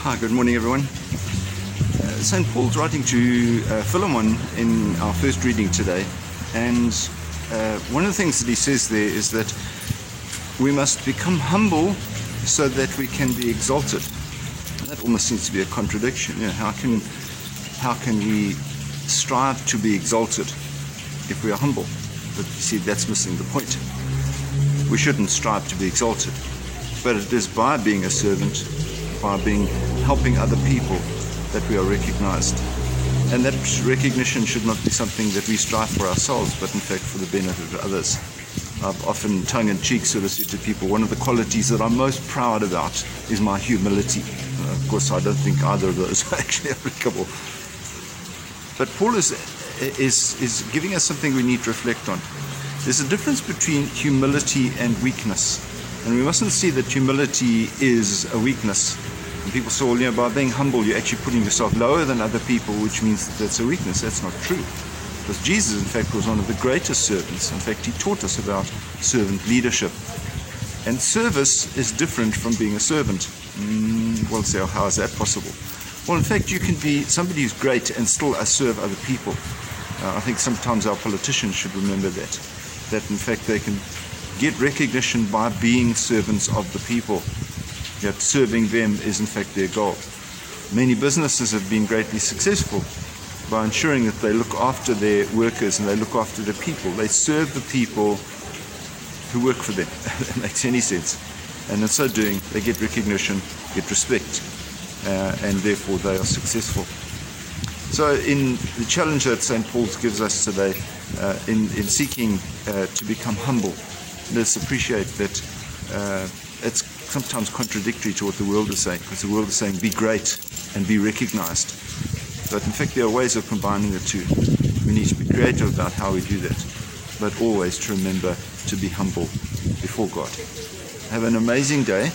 Hi, good morning everyone. St. Paul's writing to Philemon in our first reading today, and one of the things that he says there is that we must become humble so that we can be exalted. That almost seems to be a contradiction. How can we strive to be exalted if we are humble? But you see, that's missing the point. We shouldn't strive to be exalted, but it is by being a servant, by helping other people, that we are recognized. And that recognition should not be something that we strive for ourselves, but in fact for the benefit of others. I've often tongue-in-cheek sort of said to people, one of the qualities that I'm most proud about is my humility. Of course, I don't think either of those are actually applicable. But Paul is giving us something we need to reflect on. There's a difference between humility and weakness. And we mustn't see that humility is a weakness. And people say, well, by being humble, you're actually putting yourself lower than other people, which means that's a weakness. That's not true. Because Jesus, in fact, was one of the greatest servants. In fact, he taught us about servant leadership. And service is different from being a servant. Well, say, how is that possible? Well, in fact, you can be somebody who's great and still serve other people. I think sometimes our politicians should remember that in fact they can get recognition by being servants of the people. That serving them is in fact their goal. Many businesses have been greatly successful by ensuring that they look after their workers and they look after the people. They serve the people who work for them, if that makes any sense. And in so doing, they get recognition, get respect, and therefore they are successful. So in the challenge that St. Paul's gives us today, in seeking to become humble, let's appreciate that it's sometimes contradictory to what the world is saying, because the world is saying be great and be recognized. But in fact there are ways of combining the two. We need to be creative about how we do that, but always to remember to be humble before God. Have an amazing day.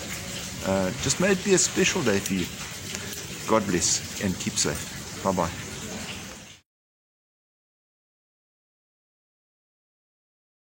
Just may it be a special day for you. God bless and keep safe. Bye-bye.